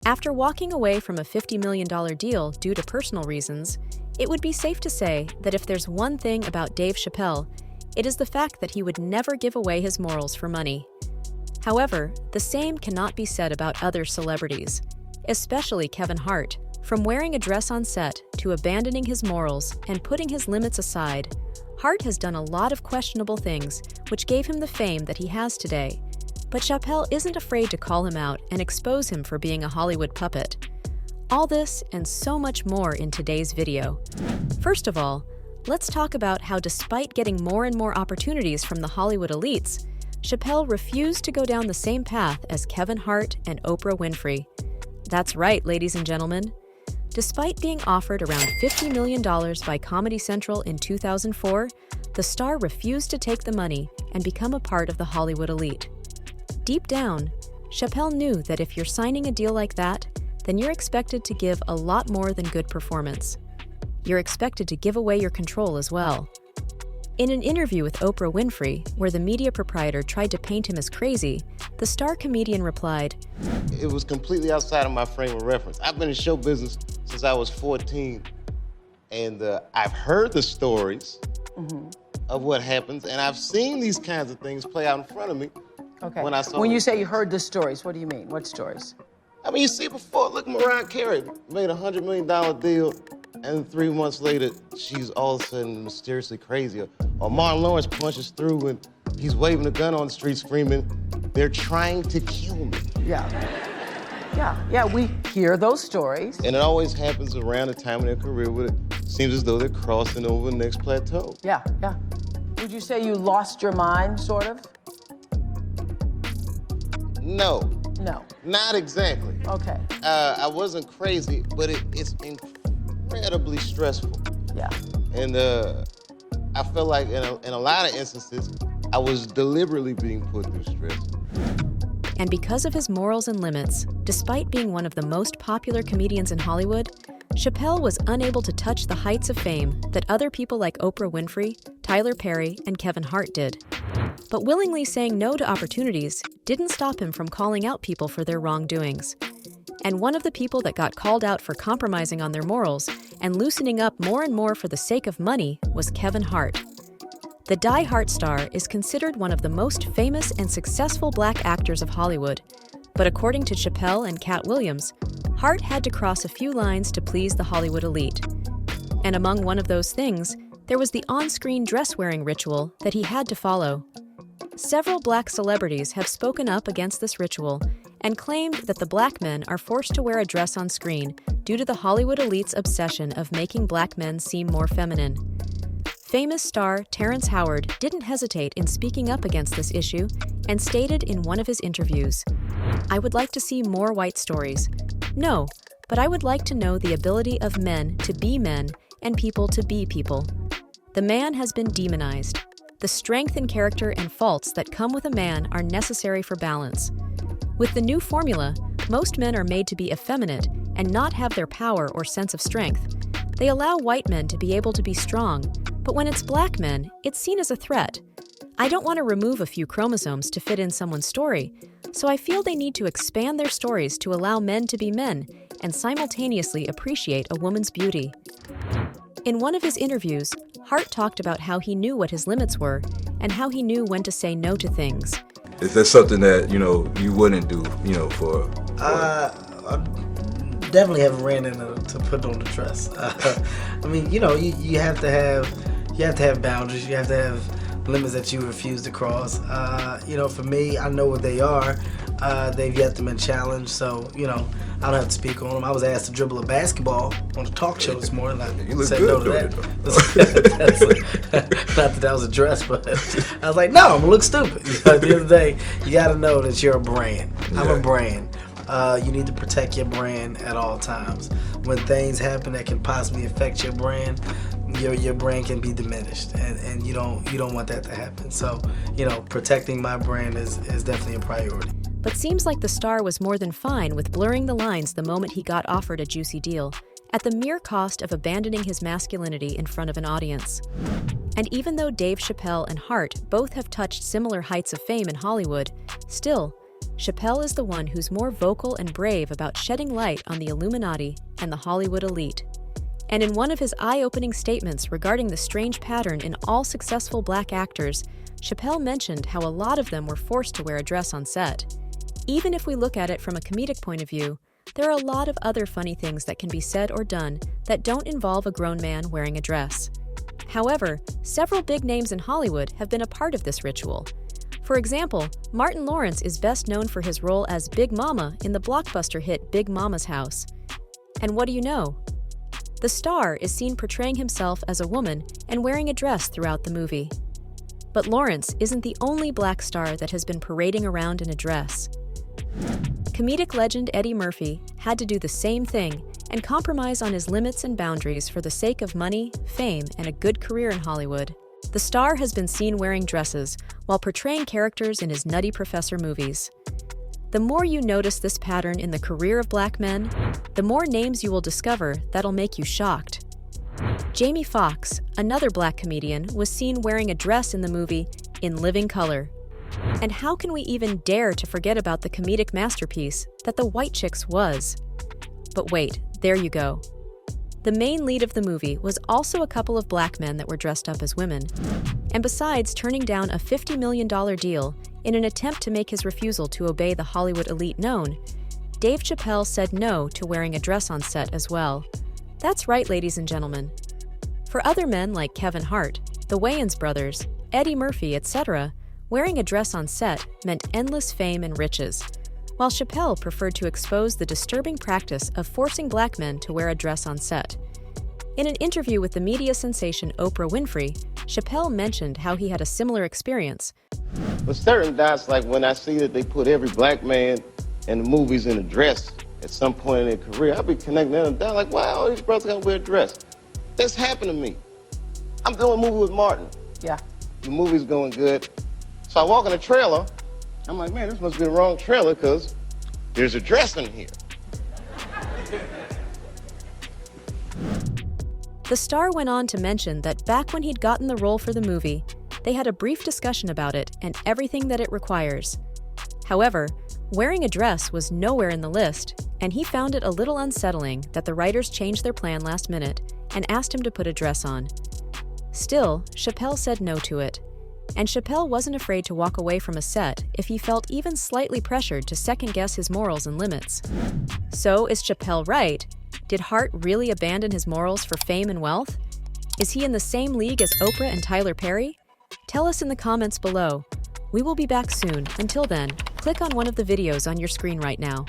After walking away from a $50 million deal due to personal reasons, it would be safe to say that if there's one thing about Dave Chappelle, it is the fact that he would never give away his morals for money. However, the same cannot be said about other celebrities, especially Kevin Hart. From wearing a dress on set to abandoning his morals and putting his limits aside, Hart has done a lot of questionable things which gave him the fame that he has today. But Chappelle isn't afraid to call him out and expose him for being a Hollywood puppet. All this and so much more in today's video. First of all, let's talk about how despite getting more and more opportunities from the Hollywood elites, Chappelle refused to go down the same path as Kevin Hart and Oprah Winfrey. That's right, ladies and gentlemen. Despite being offered around $50 million by Comedy Central in 2004, the star refused to take the money and become a part of the Hollywood elite. Deep down, Chappelle knew that if you're signing a deal like that, then you're expected to give a lot more than good performance. You're expected to give away your control as well. In an interview with Oprah Winfrey, where the media proprietor tried to paint him as crazy, the star comedian replied, "It was completely outside of my frame of reference. I've been in show business since I was 14, and I've heard the stories of what happens, and I've seen these kinds of things play out in front of me." Okay. When you say you heard the stories, what do you mean? What stories? I mean, you see before, look, Mariah Carey made a $100 million deal, and 3 months later, she's all of a sudden mysteriously crazy. Or Martin Lawrence punches through and he's waving a gun on the street screaming, "They're trying to kill me." Yeah, we hear those stories. And it always happens around the time of their career where it seems as though they're crossing over the next plateau. Yeah. Would you say you lost your mind, sort of? No, not exactly. Okay. I wasn't crazy, but it's incredibly stressful. Yeah. And I felt like in a lot of instances, I was deliberately being put through stress. and because of his morals and limits, despite being one of the most popular comedians in Hollywood, Chappelle was unable to touch the heights of fame that other people like Oprah Winfrey, Tyler Perry, and Kevin Hart did. But willingly saying no to opportunities didn't stop him from calling out people for their wrongdoings. And one of the people that got called out for compromising on their morals and loosening up more and more for the sake of money was Kevin Hart. The Die Hart star is considered one of the most famous and successful black actors of Hollywood. But according to Chappelle and Cat Williams, Hart had to cross a few lines to please the Hollywood elite. And among one of those things, there was the on-screen dress-wearing ritual that he had to follow. Several black celebrities have spoken up against this ritual and claimed that the black men are forced to wear a dress on screen due to the Hollywood elite's obsession of making black men seem more feminine. Famous star Terrence Howard didn't hesitate in speaking up against this issue and stated in one of his interviews, "I would like to see more white stories. No, but I would like to know the ability of men to be men and people to be people. The man has been demonized. The strength and character and faults that come with a man are necessary for balance. With the new formula, most men are made to be effeminate and not have their power or sense of strength. They allow white men to be able to be strong, but when it's black men, it's seen as a threat. I don't want to remove a few chromosomes to fit in someone's story, so I feel they need to expand their stories to allow men to be men and simultaneously appreciate a woman's beauty." In one of his interviews, Hart talked about how he knew what his limits were and how he knew when to say no to things. Is that something that, you wouldn't do, for I definitely haven't ran into to put on the dress. I mean, you have to have boundaries. You have to have limits that you refuse to cross. For me, I know what they are. They've yet to been challenged, so I don't have to speak on them. I was asked to dribble a basketball on a talk show this morning. I said no to that. Not that was a dress, but I was like, no, I'm gonna look stupid. At the end of the day, you got to know that you're a brand. I'm a brand. You need to protect your brand at all times. When things happen that can possibly affect your brand, your brand can be diminished, and you don't want that to happen. So, protecting my brand is definitely a priority. But seems like the star was more than fine with blurring the lines the moment he got offered a juicy deal, at the mere cost of abandoning his masculinity in front of an audience. And even though Dave Chappelle and Hart both have touched similar heights of fame in Hollywood, still, Chappelle is the one who's more vocal and brave about shedding light on the Illuminati and the Hollywood elite. And in one of his eye-opening statements regarding the strange pattern in all successful black actors, Chappelle mentioned how a lot of them were forced to wear a dress on set. Even if we look at it from a comedic point of view, there are a lot of other funny things that can be said or done that don't involve a grown man wearing a dress. However, several big names in Hollywood have been a part of this ritual. For example, Martin Lawrence is best known for his role as Big Mama in the blockbuster hit Big Mama's House. And what do you know? The star is seen portraying himself as a woman and wearing a dress throughout the movie. But Lawrence isn't the only black star that has been parading around in a dress. Comedic legend Eddie Murphy had to do the same thing and compromise on his limits and boundaries for the sake of money, fame, and a good career in Hollywood. The star has been seen wearing dresses while portraying characters in his Nutty Professor movies. The more you notice this pattern in the career of black men, the more names you will discover that'll make you shocked. Jamie Foxx, another black comedian, was seen wearing a dress in the movie In Living Color. And how can we even dare to forget about the comedic masterpiece that The White Chicks was? But wait, there you go. The main lead of the movie was also a couple of black men that were dressed up as women. And besides turning down a $50 million deal in an attempt to make his refusal to obey the Hollywood elite known, Dave Chappelle said no to wearing a dress on set as well. That's right, ladies and gentlemen. For other men like Kevin Hart, the Wayans brothers, Eddie Murphy, etc., wearing a dress on set meant endless fame and riches, while Chappelle preferred to expose the disturbing practice of forcing black men to wear a dress on set. In an interview with the media sensation Oprah Winfrey, Chappelle mentioned how he had a similar experience. But certain dots, like when I see that they put every black man in the movies in a dress at some point in their career, I'll be connecting them down like, wow, all these brothers gotta wear a dress. That's happened to me. I'm doing a movie with Martin. Yeah. The movie's going good. So I walk in the trailer. I'm like, man, this must be the wrong trailer because there's a dress in here. The star went on to mention that back when he'd gotten the role for the movie, they had a brief discussion about it and everything that it requires. However, wearing a dress was nowhere in the list, and he found it a little unsettling that the writers changed their plan last minute and asked him to put a dress on. Still, Chappelle said no to it. And Chappelle wasn't afraid to walk away from a set if he felt even slightly pressured to second-guess his morals and limits. So, is Chappelle right? Did Hart really abandon his morals for fame and wealth? Is he in the same league as Oprah and Tyler Perry? Tell us in the comments below. We will be back soon. Until then, click on one of the videos on your screen right now.